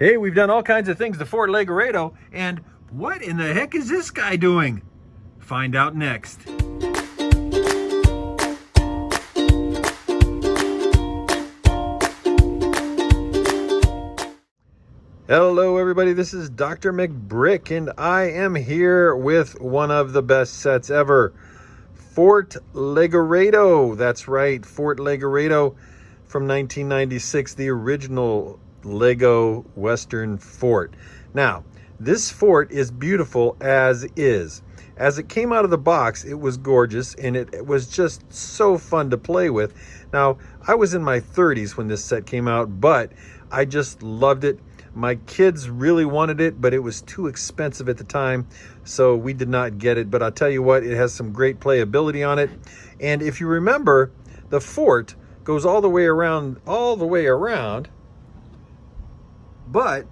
Hey, we've done all kinds of things to Fort Legoredo, and what in the heck is this guy doing? Find out next. Hello everybody, this is Drmcbrick, and I am here with one of the best sets ever, Fort Legoredo. That's right, Fort Legoredo from 1996, the original Lego Western fort. Now, this fort is beautiful as is. As it came out of the box, it was gorgeous, and it was just so fun to play with. Now, I was in my 30s when this set came out, but I just loved it. My kids really wanted it, but it was too expensive at the time, so we did not get it. But I'll tell you what, it has some great playability on it. And if you remember, the fort goes all the way around, but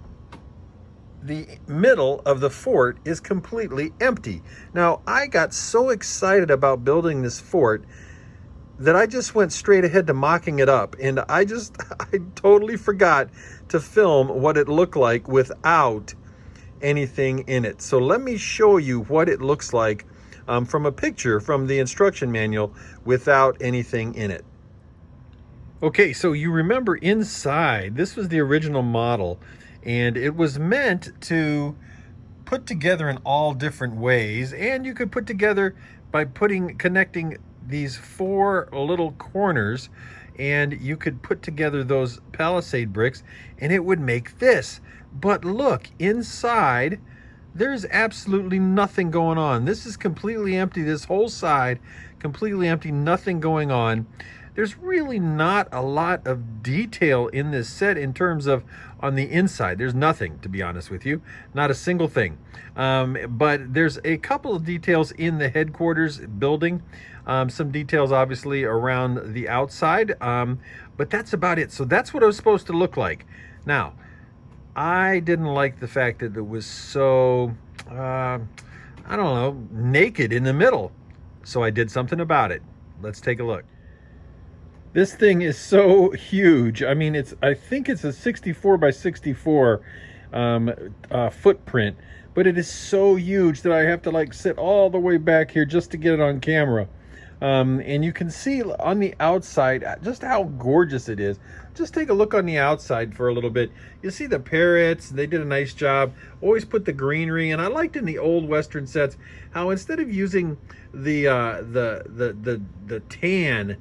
the middle of the fort is completely empty. Now, I got so excited about building this fort that I just went straight ahead to mocking it up, and I totally forgot to film what it looked like without anything in it. So let me show you what it looks like from a picture from the instruction manual without anything in it. Okay, so you remember inside, this was the original model, and it was meant to put together in all different ways, and you could put together by connecting these four little corners, and you could put together those palisade bricks and it would make this. But look, inside there's absolutely nothing going on. This is completely empty. This whole side completely empty, nothing going on. There's really not a lot of detail in this set in terms of on the inside. There's nothing, to be honest with you, not a single thing. But there's a couple of details in the headquarters building, some details obviously around the outside, but that's about it. So that's what it was supposed to look like. Now, I didn't like the fact that it was so, I don't know, naked in the middle. So I did something about it. Let's take a look. This thing is so huge. I mean, I think it's a 64 by 64 footprint, but it is so huge that I have to like sit all the way back here just to get it on camera. And you can see on the outside just how gorgeous it is. Just take a look on the outside for a little bit. You see the parrots, they did a nice job. Always put the greenery, and I liked in the old Western sets how instead of using the tan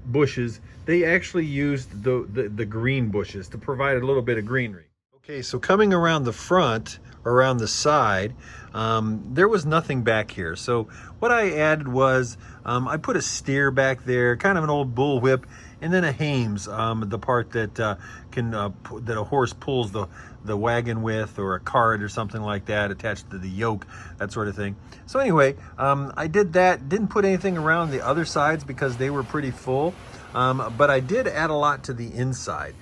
bushes, they actually used the green bushes to provide a little bit of greenery. Okay, so coming around the front, around the side, there was nothing back here. So what I added was I put a steer back there, kind of an old bull whip, and then a hames, the part that that a horse pulls the wagon with, or a cart or something like that attached to the yoke, that sort of thing. So anyway, I did that, didn't put anything around the other sides because they were pretty full, but I did add a lot to the inside.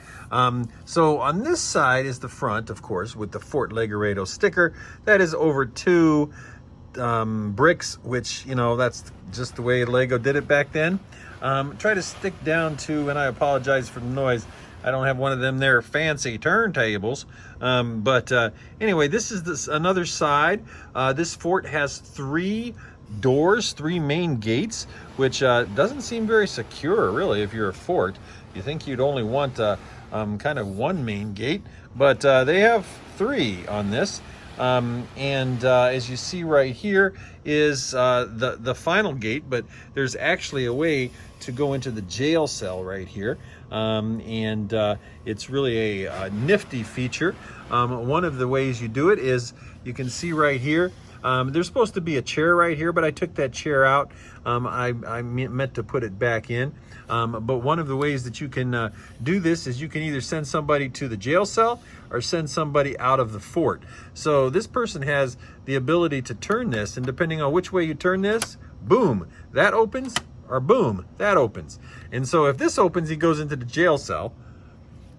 So on this side is the front, of course, with the Fort Legoredo sticker. That is over 2 bricks, which, you know, that's just the way Lego did it back then. Try to stick down to, and I apologize for the noise, I don't have one of them there fancy turntables. But anyway, this is another side. This fort has 3 doors, 3 main gates, which doesn't seem very secure, really, if you're a fort. You think you'd only want kind of 1 main gate, but they have 3 on this. As you see right here is the final gate, but there's actually a way to go into the jail cell right here. It's really a nifty feature. One of the ways you do it is, you can see right here, there's supposed to be a chair right here, but I took that chair out. I meant to put it back in. But one of the ways that you can do this is you can either send somebody to the jail cell or send somebody out of the fort. So this person has the ability to turn this, and depending on which way you turn this, boom, that opens, or boom, that opens. And so if this opens, he goes into the jail cell.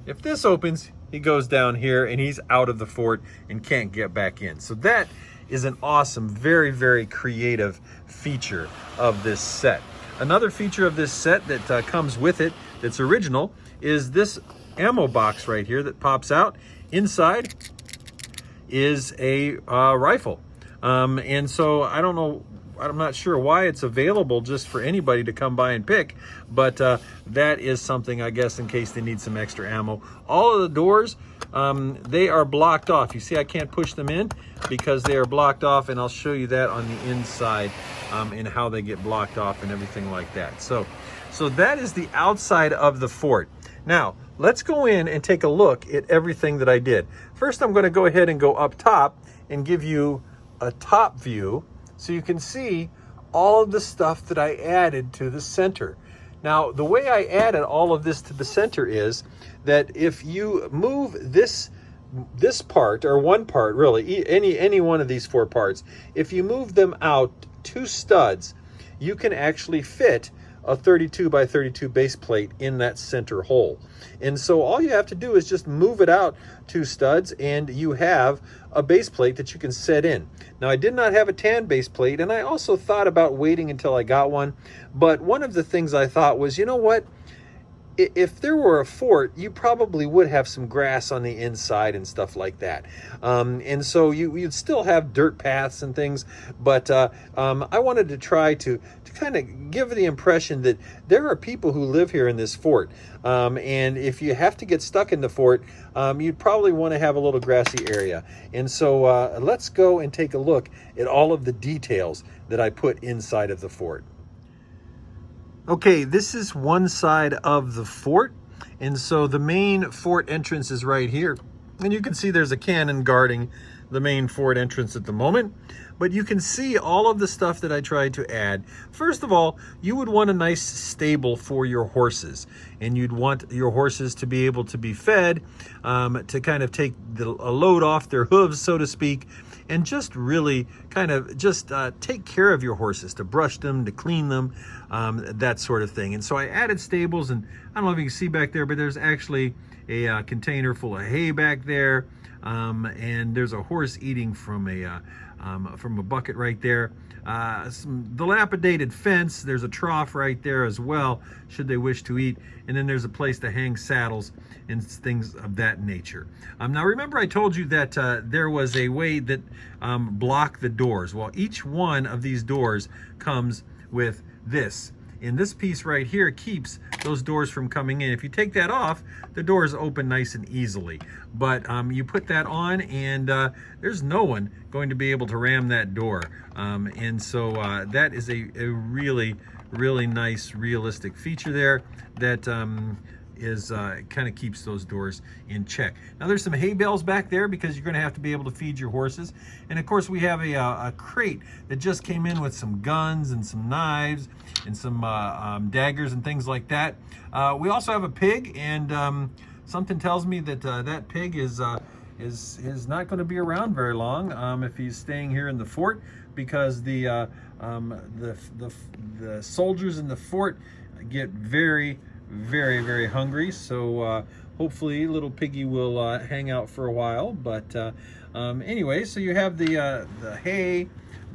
If this opens, he goes down here and he's out of the fort and can't get back in. So that is an awesome, very, very creative feature of this set. Another feature of this set that comes with it, that's original, is this ammo box right here that pops out. inside is a rifle. And so I don't know, I'm not sure why it's available just for anybody to come by and pick, but that is something, I guess, in case they need some extra ammo. All of the doors, they are blocked off. You see, I can't push them in because they are blocked off, and I'll show you that on the inside and how they get blocked off and everything like that. So that is the outside of the fort. Now, let's go in and take a look at everything that I did. First, I'm going to go ahead and go up top and give you a top view so you can see all of the stuff that I added to the center. Now, the way I added all of this to the center is that if you move this part, or one part really, any one of these 4 parts, if you move them out 2 studs, you can actually fit a 32 by 32 base plate in that center hole. And so all you have to do is just move it out 2 studs and you have a base plate that you can set in. Now, I did not have a tan base plate, and I also thought about waiting until I got one, but one of the things I thought was, you know what? If there were a fort, you probably would have some grass on the inside and stuff like that. And so you'd still have dirt paths and things, but I wanted to try to kind of give the impression that there are people who live here in this fort. And if you have to get stuck in the fort, you'd probably want to have a little grassy area. And so let's go and take a look at all of the details that I put inside of the fort. Okay, this is one side of the fort, and so the main fort entrance is right here. And you can see there's a cannon guarding the main fort entrance at the moment, but you can see all of the stuff that I tried to add. First of all, you would want a nice stable for your horses, and you'd want your horses to be able to be fed, to kind of take a load off their hooves, so to speak, and just really kind of just take care of your horses, to brush them, to clean them, that sort of thing. And so I added stables, and I don't know if you can see back there, but there's actually a container full of hay back there, and there's a horse eating from a bucket right there. Some dilapidated fence. There's a trough right there as well, should they wish to eat. And then there's a place to hang saddles and things of that nature. Now remember, I told you that there was a way that blocked the doors. Well, each one of these doors comes with this. And this piece right here keeps those doors from coming in. If you take that off, the doors open nice and easily. But you put that on, and there's no one going to be able to ram that door. And so that is a really, really nice, realistic feature there that kind of keeps those doors in check. Now there's some hay bales back there because you're going to have to be able to feed your horses. And of course we have a crate that just came in with some guns and some knives and some daggers and things like that. We also have a pig, and something tells me that that pig is not going to be around very long if he's staying here in the fort, because the soldiers in the fort get very, very, very hungry. So hopefully little piggy will hang out for a while. But anyway, so you have the hay,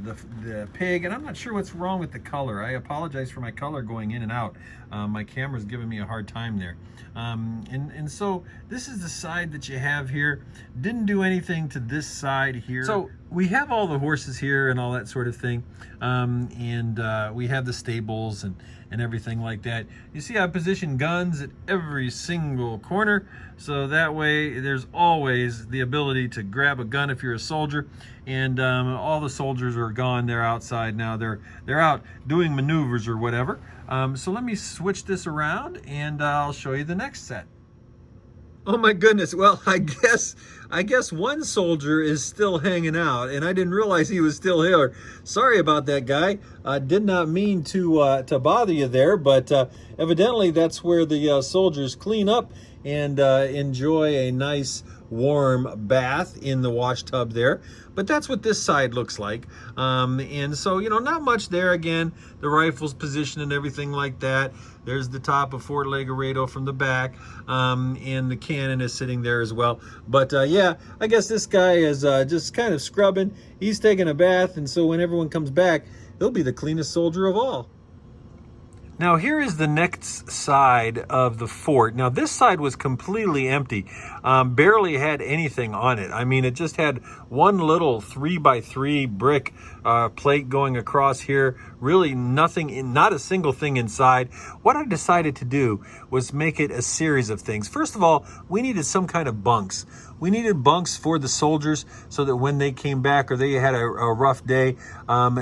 the pig, and I'm not sure what's wrong with the color. I apologize for my color going in and out. My camera's giving me a hard time there. And so this is the side that you have here. Didn't do anything to this side here. So we have all the horses here and all that sort of thing. And we have the stables and everything like that. You see, I position guns at every single corner, so that way there's always the ability to grab a gun if you're a soldier. And all the soldiers are gone. They're outside now. They're out doing maneuvers or whatever. So let me switch this around, and I'll show you the next set. Oh my goodness. Well, I guess one soldier is still hanging out, and I didn't realize he was still here. Sorry about that, guy. I did not mean to bother you there, but evidently that's where the soldiers clean up and enjoy a nice warm bath in the wash tub there. But that's what this side looks like. And so, you know, not much there. Again, the rifle's positioned and everything like that. There's the top of Fort Legoredo from the back, and the cannon is sitting there as well. But yeah, I guess this guy is just kind of scrubbing. He's taking a bath, and so when everyone comes back, he'll be the cleanest soldier of all. Now here is the next side of the fort. Now this side was completely empty, barely had anything on it. I mean, it just had one little 3x3 brick plate going across here. Really nothing, not a single thing inside. What I decided to do was make it a series of things. First of all, we needed some kind of bunks. We needed bunks for the soldiers so that when they came back or they had a rough day,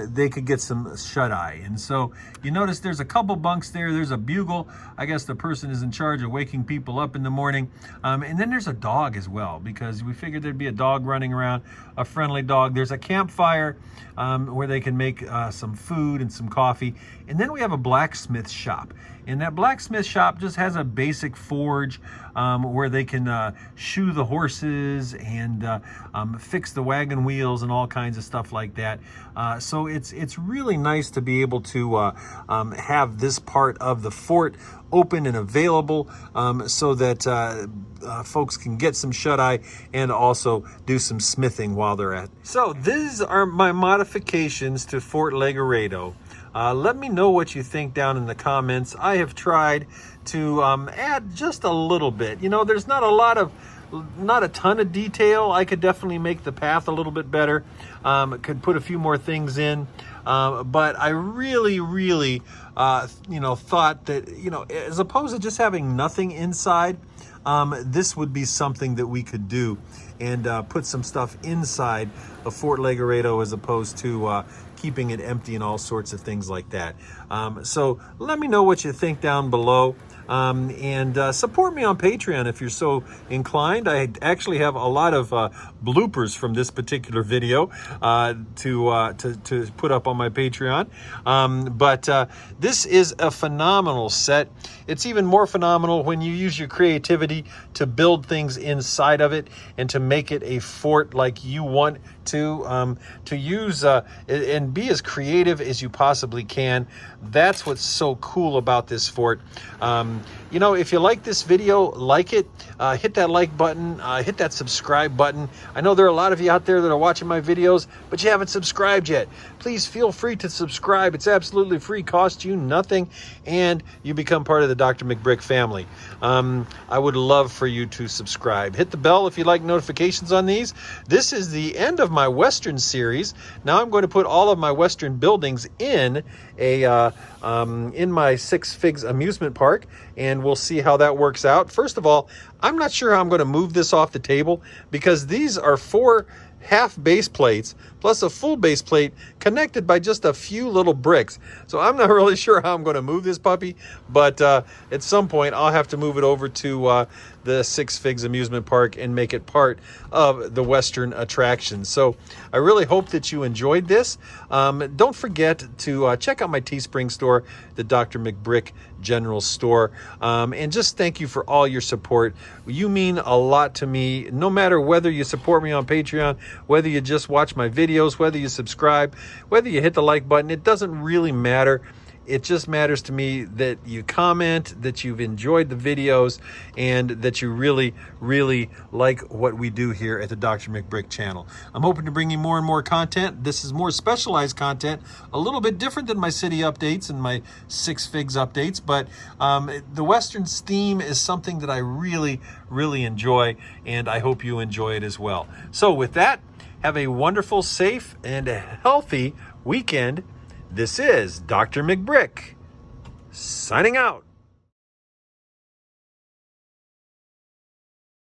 they could get some shut-eye. And so you notice there's a couple bunks there. There's a bugle. I guess the person is in charge of waking people up in the morning. And then there's a dog as well, because we figured there'd be a dog running around, a friendly dog. There's a campfire where they can make some food and some coffee. And then we have a blacksmith shop. And that blacksmith shop just has a basic forge where they can shoe the horses and fix the wagon wheels and all kinds of stuff like that. So it's really nice to be able to have this part of the fort open and available so that folks can get some shut-eye and also do some smithing while they're at it. So these are my modifications to Fort Legoredo. Let me know what you think down in the comments. I have tried to add just a little bit. You know, there's not a ton of detail. I could definitely make the path a little bit better. Could put a few more things in. But I really, you know, thought that, you know, as opposed to just having nothing inside, this would be something that we could do and put some stuff inside of Fort Legoredo as opposed to keeping it empty and all sorts of things like that. So let me know what you think down below. And support me on Patreon if you're so inclined. I actually have a lot of bloopers from this particular video to put up on my Patreon. But this is a phenomenal set. It's even more phenomenal when you use your creativity to build things inside of it and to make it a fort like you want to use and be as creative as you possibly can. That's what's so cool about this fort. You know, if you like this video, like it, hit that like button, hit that subscribe button. I know there are a lot of you out there that are watching my videos, but you haven't subscribed yet. Please feel free to subscribe. It's absolutely free, costs you nothing, and you become part of the Drmcbrick family. I would love for you to subscribe. Hit the bell if you like notifications on these. This is the end of my Western series. Now I'm going to put all of my Western buildings in in my Six Figs amusement park, and we'll see how that works out. First of all, I'm not sure how I'm going to move this off the table because these are 4 half base plates plus a full base plate connected by just a few little bricks. So I'm not really sure how I'm going to move this puppy, but at some point I'll have to move it over to the Six Figs amusement park and make it part of the Western attraction. So I really hope that you enjoyed this. Don't forget to check out my Teespring store, the Drmcbrick General Store, and just thank you for all your support. You mean a lot to me, no matter whether you support me on Patreon, whether you just watch my videos, whether you subscribe, whether you hit the like button. It doesn't really matter. It just matters to me that you comment, that you've enjoyed the videos, and that you really like what we do here at the Drmcbrick channel. I'm hoping to bring you more and more content. This is more specialized content, a little bit different than my city updates and my Six Figs updates, but the Westerns theme is something that I really enjoy, and I hope you enjoy it as well. So with that, have a wonderful, safe, and healthy weekend. This is Drmcbrick, signing out.